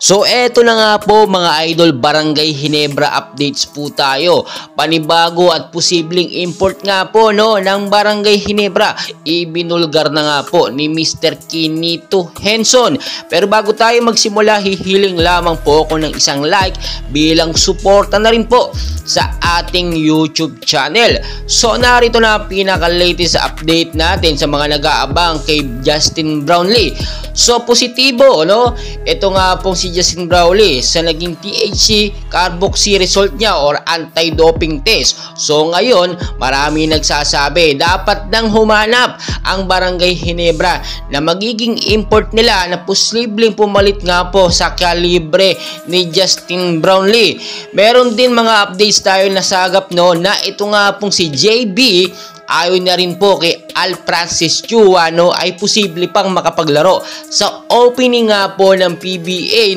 So eto na nga po mga idol, Barangay Ginebra updates po tayo. Panibago at posibleng import nga po ng Barangay Ginebra. Ibinulgar na nga po ni Mr. Quinito Henson. Pero bago tayo magsimula, hihiling lamang po ako ng isang like bilang suporta na rin po sa ating YouTube channel. So narito na pinaka-latest update natin sa mga nag-aabang kay Justin Brownlee. So positibo, ito nga pong si Justin Brownlee sa naging THC carboxy result niya or anti-doping test. So ngayon, marami nagsasabi dapat nang humanap ang Barangay Ginebra na magiging import nila na posibleng pumalit nga po sa kalibre ni Justin Brownlee. Meron din mga updates tayo nasagap na ito nga pong si JB ayon na rin po kay Al Francis Chua ay posible pang makapaglaro sa opening nga po ng PBA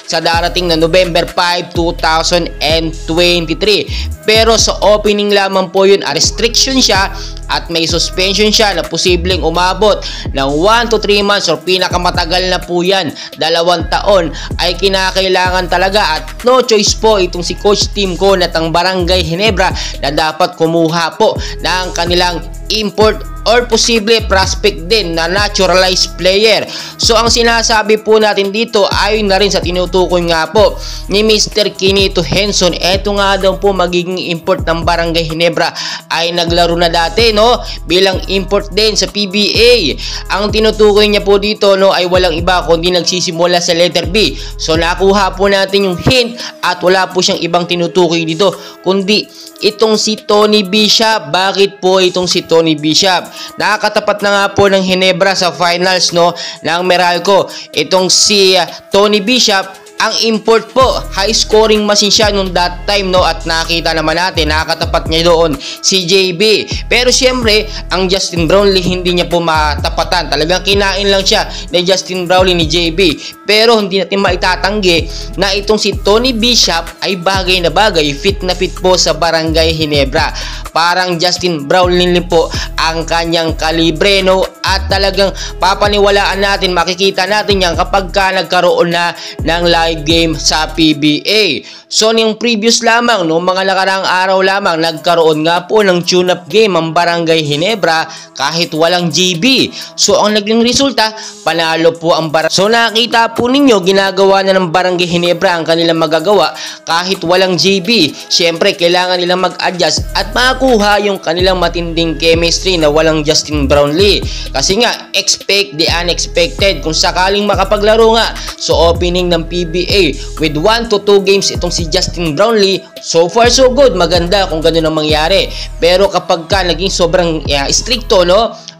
sa darating na November 5, 2023. Pero sa opening lamang po yun, restriction siya at may suspension siya na posibleng umabot ng 1 to 3 months or pinakamatagal na po yan, 2 taon ay kinakailangan talaga at no choice po itong si Coach Tim Con at ang Barangay Ginebra na dapat kumuha po ng kanilang import or posible prospect din na naturalized player. So ang sinasabi po natin dito ayon na rin sa tinutukoy nga po ni Mr. Quinito Henson, eto nga daw po magiging import ng Barangay Ginebra ay naglaro na dati bilang import din sa PBA. Ang tinutukoy niya po dito ay walang iba kundi nagsisimula sa letter B. So nakuha po natin yung hint at wala po siyang ibang tinutukoy dito kundi itong si Tony Bishop. Bakit po itong si Tony Bishop? Nakakatapat na nga po ng Ginebra sa finals ng Meralco. Itong si Tony Bishop, ang import po, high scoring machine siya nung that time at nakita naman natin, nakakatapat niya doon si JB. Pero siyempre, ang Justin Brownlee hindi niya po matapatan. Talagang kinain lang siya ni Justin Brownlee ni JB. Pero hindi natin maitatanggi na itong si Tony Bishop ay bagay na bagay, fit na fit po sa Barangay Ginebra. Parang Justin Brownlee po ang kanyang kalibre at talagang papaniwalaan natin, makikita natin yan kapag ka nagkaroon na ng live game sa PBA. So yung previous lamang mga nakaraang araw lamang nagkaroon nga po ng tune-up game ang Barangay Ginebra kahit walang JB. So ang naging resulta, panalo po ang Barangay. So nakita po ninyo, ginagawa na ng Barangay Ginebra ang kanilang magagawa kahit walang JB. Siyempre kailangan nilang mag-adjust at makuha yung kanilang matinding chemistry na walang Justin Brownlee. Kasi nga, expect the unexpected. Kung sakaling makapaglaro nga so opening ng PBA with 1 to 2 games itong si Justin Brownlee, so far so good, maganda kung gano'n ang mangyari. Pero kapag ka naging sobrang stricto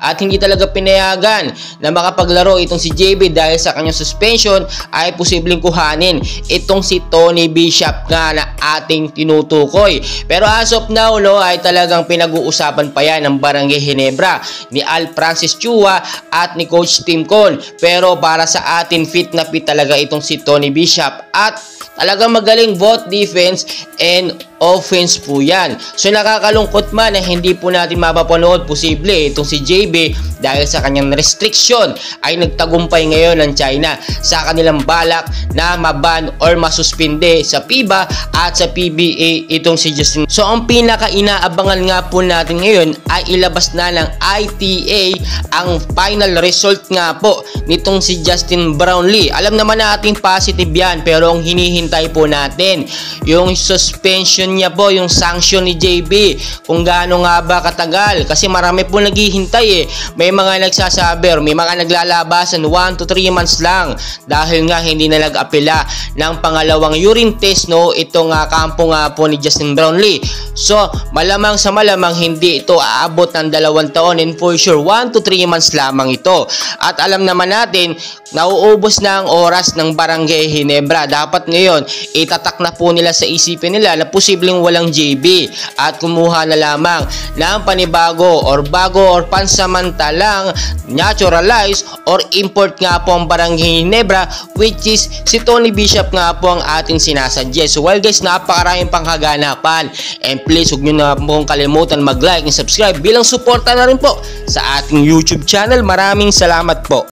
at hindi talaga pinayagan na makapaglaro itong si JB dahil sa kanyang suspension, ay posibleng kuhanin itong si Tony Bishop nga na ating tinutukoy. Pero as of now ay talagang pinag-uusapan pa yan ng Barangay Ginebra ni Al Francis Chua at ni Coach Tim Con. Pero para sa atin, fit na fit talaga itong si Tony Bishop at talagang magaling both defense and offense po yan. So nakakalungkot man na hindi po natin mapapanood posible itong si JB dahil sa kanyang restriction ay nagtagumpay ngayon ng China sa kanilang balak na maban or masuspinde sa FIBA at sa PBA itong si Justin. So ang pinaka-inaabangan nga po natin ngayon ay ilabas na ng ITA ang final result nga po nitong si Justin Brownlee. Alam naman natin positive yan, pero ang hinihintay po natin yung suspension niya po, yung sanction ni JB, kung gaano nga ba katagal, kasi marami po naghihintay may mga nagsasabi or may mga naglalabasan 1 to 3 months lang dahil nga hindi na nag-apela ng pangalawang urine test itong kampo nga po ni Justin Brownlee. So malamang sa malamang hindi ito aabot ng 2 taon and for sure 1 to 3 months lamang ito. At alam naman natin, nauubos na ang oras ng Barangay Ginebra. Dapat ngayon itatak na po nila sa isipin nila na posibleng walang JB at kumuha na lamang ng panibago or bago or pansamantalang naturalized or import nga po ang Barangay Ginebra, which is si Tony Bishop nga po ang ating sinasuggest. So well guys, napakaraming panghaganapan and please huwag nyo na pong kalimutan mag-like and subscribe bilang suporta na rin po sa ating YouTube channel. Maraming salamat po.